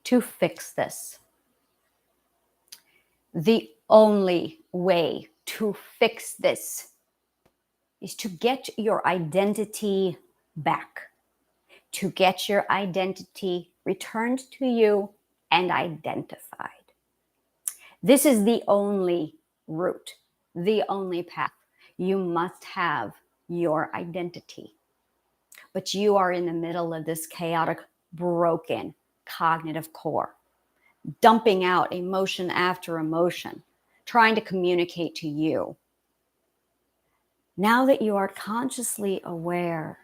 to fix this. The only way to fix this is to get your identity back, to get your identity returned to you and identified. This is the only route, the only path. You must have your identity. But you are in the middle of this chaotic, broken cognitive core, dumping out emotion after emotion, trying to communicate to you. Now that you are consciously aware,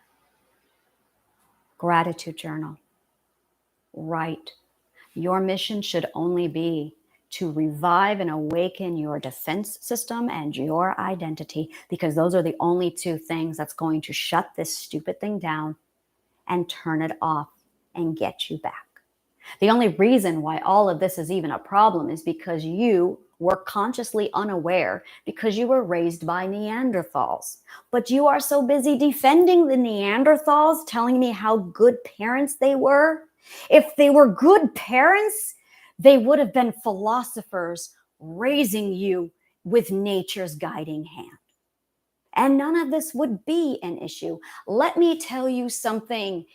gratitude journal, write. Your mission should only be to revive and awaken your defense system and your identity, because those are the only two things that's going to shut this stupid thing down and turn it off and get you back. The only reason why all of this is even a problem is because you were consciously unaware, because you were raised by Neanderthals. But you are so busy defending the Neanderthals, telling me how good parents they were. If they were good parents, they would have been philosophers raising you with nature's guiding hand. And none of this would be an issue. Let me tell you something.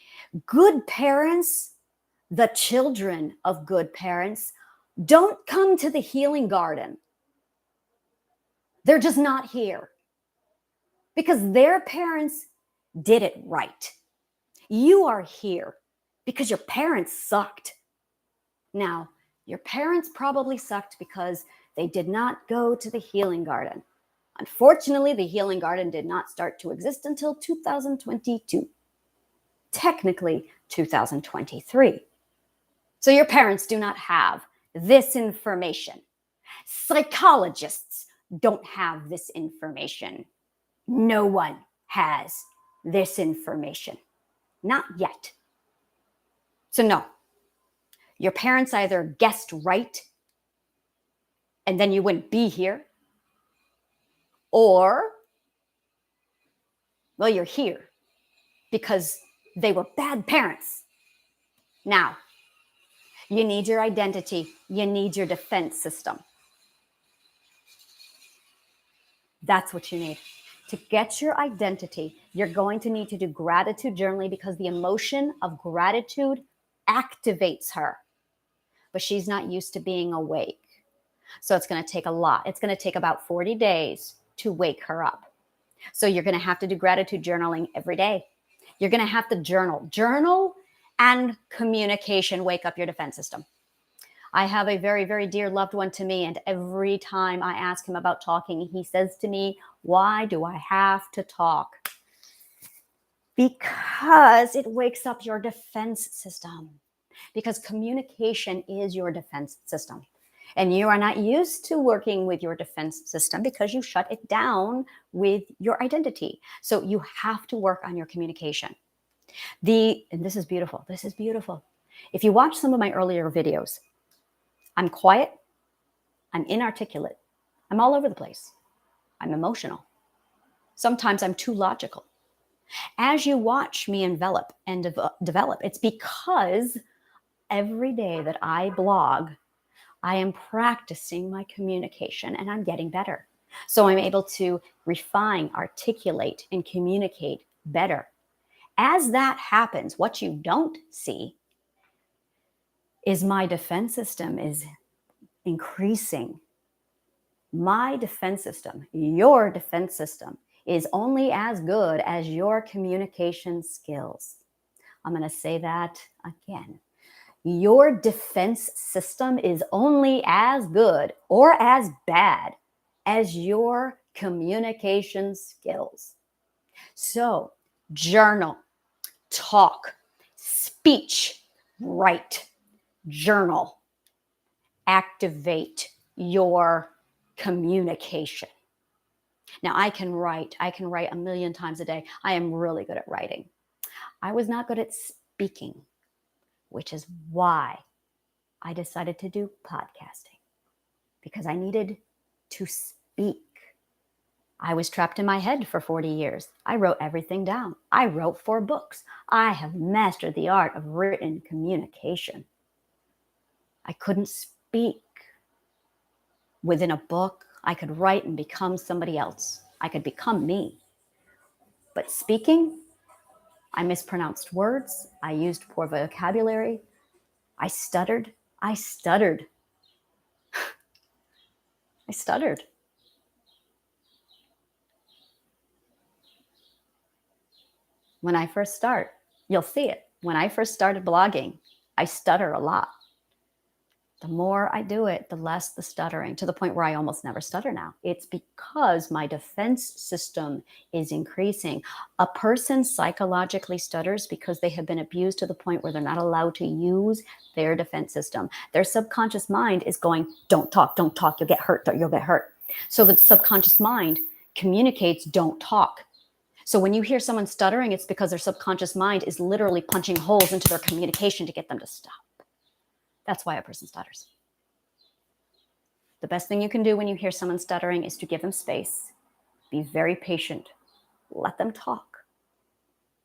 Good parents, the children of good parents, don't come to the healing garden. They're just not here because their parents did it right. You are here because your parents sucked. Now, your parents probably sucked because they did not go to the healing garden. Unfortunately, the healing garden did not start to exist until 2022. Technically, 2023. So your parents do not have this information. Psychologists don't have this information. No one has this information. Not yet. So no, your parents either guessed right and then you wouldn't be here, or, well, you're here because they were bad parents. Now, you need your identity. You need your defense system. That's what you need. To get your identity, you're going to need to do gratitude journaling, because the emotion of gratitude activates her. But she's not used to being awake. So it's going to take a lot. It's going to take about 40 days to wake her up. So you're going to have to do gratitude journaling every day. You're going to have to journal and communication wake up your defense system. I have a very, very dear loved one to me, and every time I ask him about talking, he says to me, "Why do I have to talk?" Because it wakes up your defense system. Because communication is your defense system. And you are not used to working with your defense system because you shut it down with your identity. So you have to work on your communication. And this is beautiful. This is beautiful. If you watch some of my earlier videos, I'm quiet. I'm inarticulate. I'm all over the place. I'm emotional. Sometimes I'm too logical. As you watch me envelop and develop, it's because every day that I blog, I am practicing my communication and I'm getting better. So I'm able to refine, articulate, and communicate better. As that happens, what you don't see is my defense system is increasing. My defense system, your defense system, is only as good as your communication skills. I'm going to say that again. Your defense system is only as good or as bad as your communication skills. So, journal, talk, speech, write, journal, activate your communication. Now, I can write a million times a day. I am really good at writing. I was not good at speaking, which is why I decided to do podcasting, because I needed to speak. I was trapped in my head for 40 years. I wrote everything down. I wrote 4 books. I have mastered the art of written communication. I couldn't speak within a book. I could write and become somebody else. I could become me. But speaking, I mispronounced words. I used poor vocabulary. I stuttered. I stuttered. I stuttered. When I first start, you'll see it. When I first started blogging, I stutter a lot. The more I do it, the less the stuttering, to the point where I almost never stutter now. It's because my defense system is increasing. A person psychologically stutters because they have been abused to the point where they're not allowed to use their defense system. Their subconscious mind is going, don't talk, you'll get hurt, you'll get hurt. So the subconscious mind communicates, don't talk. So when you hear someone stuttering, it's because their subconscious mind is literally punching holes into their communication to get them to stop. That's why a person stutters. The best thing you can do when you hear someone stuttering is to give them space. Be very patient. Let them talk.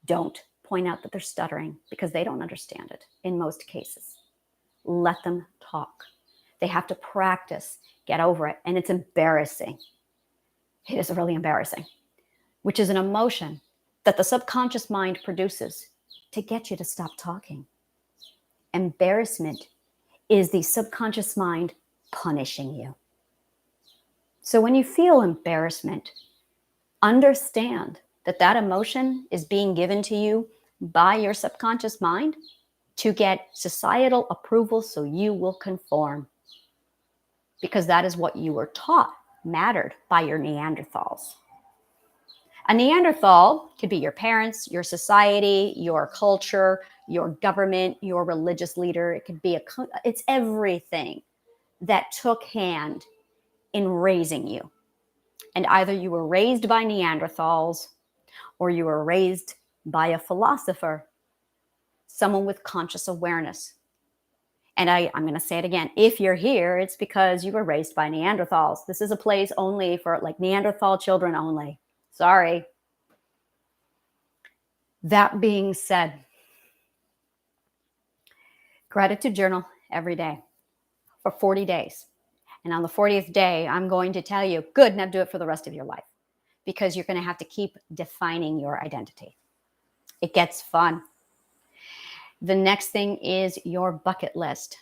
Don't point out that they're stuttering because they don't understand it in most cases. Let them talk. They have to practice, get over it. And it's embarrassing. It is really embarrassing, which is an emotion that the subconscious mind produces to get you to stop talking. Embarrassment is the subconscious mind punishing you. So when you feel embarrassment, understand that that emotion is being given to you by your subconscious mind to get societal approval so you will conform. Because that is what you were taught mattered by your Neanderthals. A Neanderthal could be your parents, your society, your culture, your government, your religious leader. It could be it's everything that took hand in raising you. And either you were raised by Neanderthals or you were raised by a philosopher, someone with conscious awareness. And I'm going to say it again. If you're here, it's because you were raised by Neanderthals. This is a place only for like Neanderthal children only. Sorry. That being said, gratitude journal every day for 40 days. And on the 40th day, I'm going to tell you, good, now do it for the rest of your life, because you're going to have to keep defining your identity. It gets fun. The next thing is your bucket list.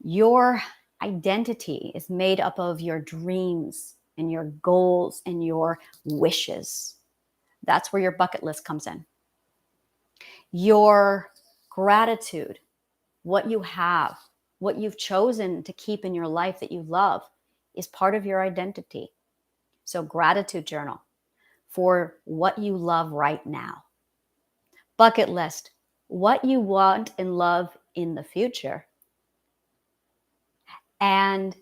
Your identity is made up of your dreams and your goals and your wishes. That's where your bucket list comes in. Your gratitude, what you have, what you've chosen to keep in your life that you love, is part of your identity. So gratitude journal for what you love right now. Bucket list, what you want and love in the future. And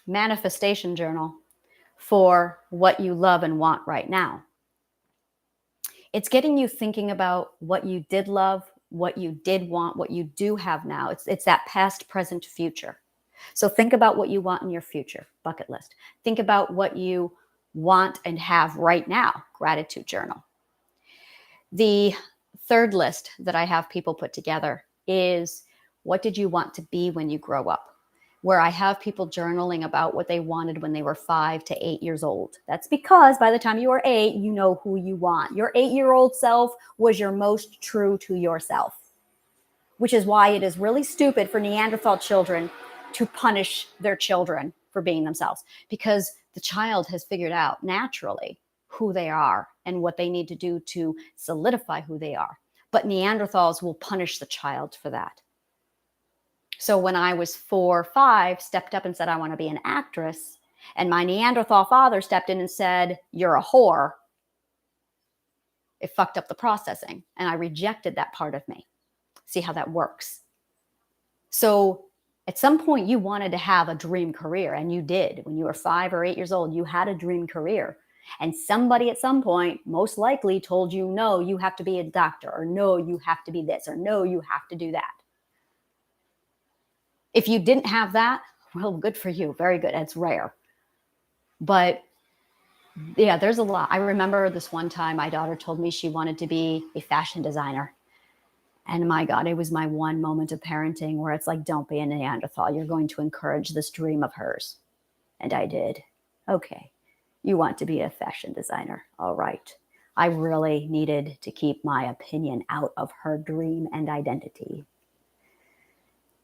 manifestation journal for what you love and want right now. It's getting you thinking about what you did love, what you did want, what you do have now. It's that past, present, future. So think about what you want in your future, bucket list. Think about what you want and have right now, gratitude journal. The third list that I have people put together is, what did you want to be when you grow up? Where I have people journaling about what they wanted when they were 5 to 8 years old. That's because by the time you are 8, you know who you want. Your 8-year-old self was your most true to yourself, which is why it is really stupid for Neanderthal children to punish their children for being themselves, because the child has figured out naturally who they are and what they need to do to solidify who they are. But Neanderthals will punish the child for that. So when I was 4 or 5, stepped up and said, I want to be an actress, and my Neanderthal father stepped in and said, you're a whore, it fucked up the processing. And I rejected that part of me. See how that works. So at some point you wanted to have a dream career, and you did. When you were 5 or 8 years old, you had a dream career. And somebody at some point most likely told you, no, you have to be a doctor, or no, you have to be this, or no, you have to do that. If you didn't have that, well, good for you. Very good. It's rare. But Yeah, there's a lot. I remember this one time my daughter told me she wanted to be a fashion designer. And my God, it was my one moment of parenting where it's like, don't be a Neanderthal. You're going to encourage this dream of hers. And I did. Okay, you want to be a fashion designer. All right. I really needed to keep my opinion out of her dream and identity.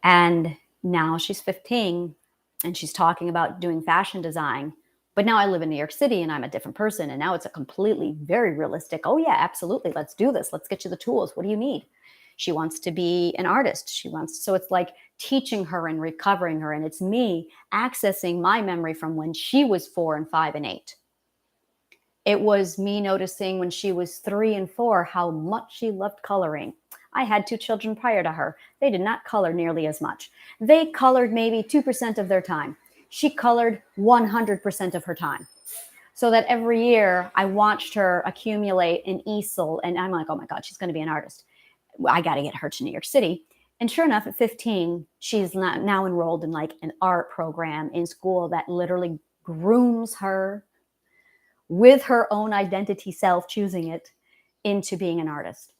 And now she's 15 and she's talking about doing fashion design. But now I live in New York City and I'm a different person. And now it's a completely very realistic, oh, yeah, absolutely. Let's do this. Let's get you the tools. What do you need? She wants to be an artist. So it's like teaching her and recovering her. And it's me accessing my memory from when she was 4 and 5 and 8. It was me noticing when she was 3 and 4 how much she loved coloring. I had 2 children prior to her. They did not color nearly as much. They colored maybe 2% of their time. She colored 100% of her time. So that every year I watched her accumulate an easel, and I'm like, oh my God, she's going to be an artist. I got to get her to New York City. And sure enough, at 15, she's now enrolled in like an art program in school that literally grooms her with her own identity self, choosing it, into being an artist.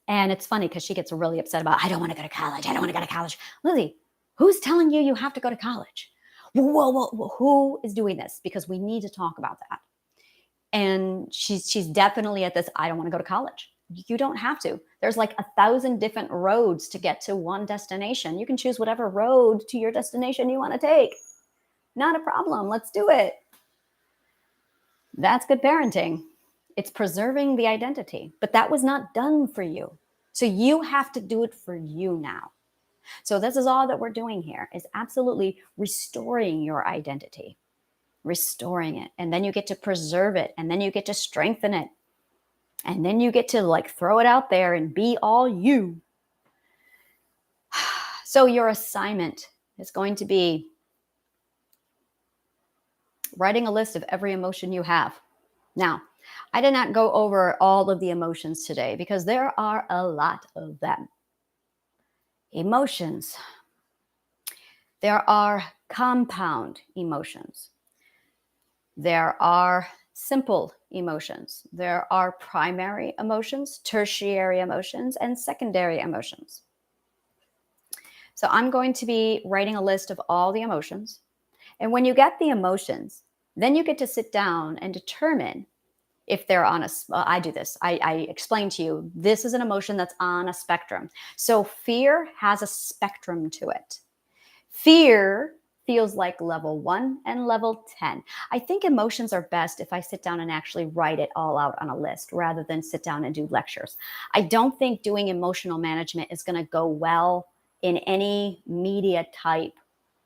And it's funny because she gets really upset about, I don't want to go to college. I don't want to go to college. Lizzie, who's telling you have to go to college? Whoa, who is doing this? Because we need to talk about that. And she's definitely at this, I don't want to go to college. You don't have to. There's like 1,000 different roads to get to one destination. You can choose whatever road to your destination you want to take. Not a problem. Let's do it. That's good parenting. It's preserving the identity, but that was not done for you. So you have to do it for you now. So this is all that we're doing here, is absolutely restoring your identity, restoring it. And then you get to preserve it. And then you get to strengthen it. And then you get to like throw it out there and be all you. So your assignment is going to be writing a list of every emotion you have. Now, I did not go over all of the emotions today because there are a lot of them. Emotions. There are compound emotions. There are simple emotions. There are primary emotions, tertiary emotions, and secondary emotions. So I'm going to be writing a list of all the emotions. And when you get the emotions, then you get to sit down and determine if they're on a, I do this. I explain to you, this is an emotion that's on a spectrum. So fear has a spectrum to it. Fear feels like level 1 and level 10. I think emotions are best if I sit down and actually write it all out on a list rather than sit down and do lectures. I don't think doing emotional management is going to go well in any media type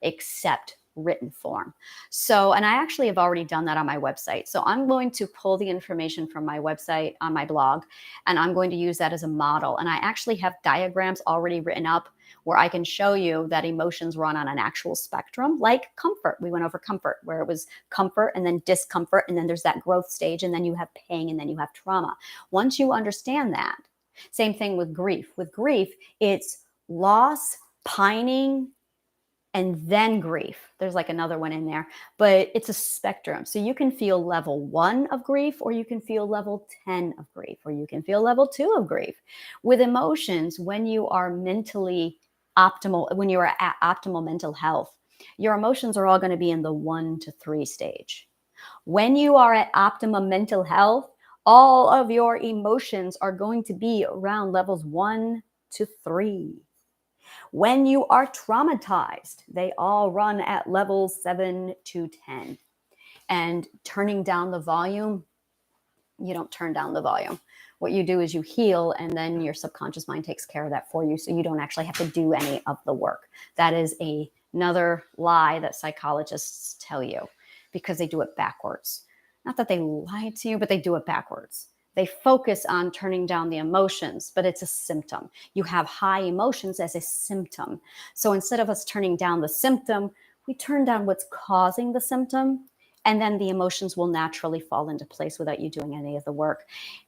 except written form. So, and I actually have already done that on my website. So I'm going to pull the information from my website on my blog, and I'm going to use that as a model. And I actually have diagrams already written up where I can show you that emotions run on an actual spectrum, like comfort. We went over comfort, where it was comfort and then discomfort, and then there's that growth stage, and then you have pain, and then you have trauma. Once you understand that, same thing with grief. With grief, it's loss, pining, and then grief. There's like another one in there, but it's a spectrum. So you can feel level 1 of grief, or you can feel level 10 of grief, or you can feel level 2 of grief. With emotions, when you are mentally optimal, when you are at optimal mental health, your emotions are all going to be in the 1 to 3 stage. When you are at optimum mental health, all of your emotions are going to be around levels 1 to 3. When you are traumatized, they all run at levels 7 to 10. And turning down the volume, you don't turn down the volume. What you do is you heal, and then your subconscious mind takes care of that for you, so you don't actually have to do any of the work. That is another lie that psychologists tell you, because they do it backwards. Not that they lie to you, but they do it backwards. They focus on turning down the emotions, but it's a symptom. You have high emotions as a symptom. So instead of us turning down the symptom, we turn down what's causing the symptom, and then the emotions will naturally fall into place without you doing any of the work.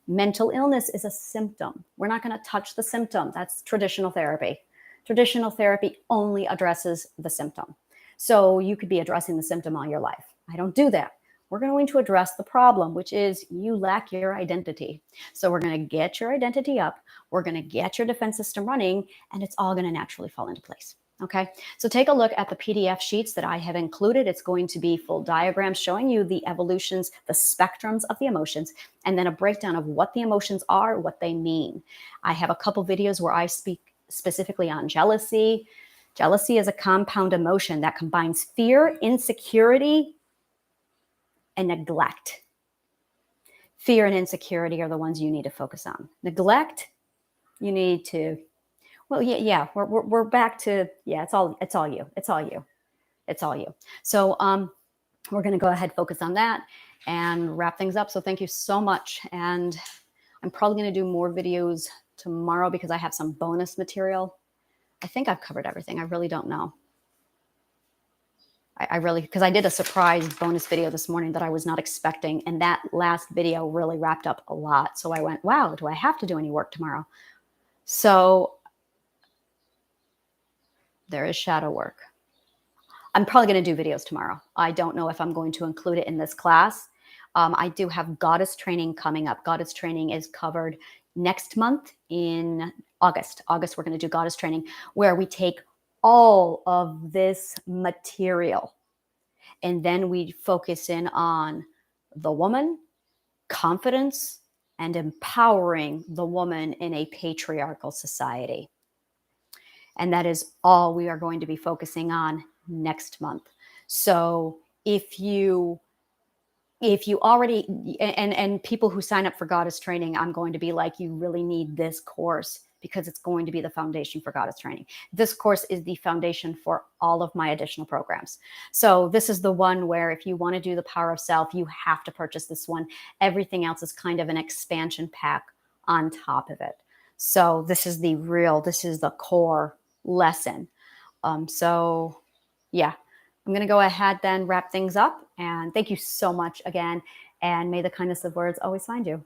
Mental illness is a symptom. We're not going to touch the symptom. That's traditional therapy. Traditional therapy only addresses the symptom. So you could be addressing the symptom all your life. I don't do that. We're going to address the problem, which is you lack your identity. So we're going to get your identity up. We're going to get your defense system running, and it's all going to naturally fall into place. Okay, so take a look at the PDF sheets that I have included. It's going to be full diagrams showing you the evolutions, the spectrums of the emotions, and then a breakdown of what the emotions are, what they mean. I have a couple videos where I speak specifically on jealousy. Jealousy is a compound emotion that combines fear, insecurity, and neglect. Fear and insecurity are the ones you need to focus on. Neglect, you need to, well, yeah, we're back to, yeah, it's all you. So we're going to go ahead, focus on that and wrap things up. So thank you so much. And I'm probably going to do more videos tomorrow because I have some bonus material. I think I've covered everything. I really don't know. I really, because I did a surprise bonus video this morning that I was not expecting. And that last video really wrapped up a lot. So I went, wow, do I have to do any work tomorrow? So there is shadow work. I'm probably going to do videos tomorrow. I don't know if I'm going to include it in this class. I do have goddess training coming up. Goddess training is covered next month in August. August, we're going to do goddess training where we take all of this material and then we focus in on the woman, confidence, and empowering the woman in a patriarchal society. And that is all we are going to be focusing on next month. So if you already, and people who sign up for goddess training, I'm going to be like, you really need this course because it's going to be the foundation for goddess training. This course is the foundation for all of my additional programs. So this is the one where if you want to do the power of self, you have to purchase this one. Everything else is kind of an expansion pack on top of it. So this is the core lesson. So yeah, I'm going to go ahead then wrap things up. And thank you so much again. And may the kindness of words always find you.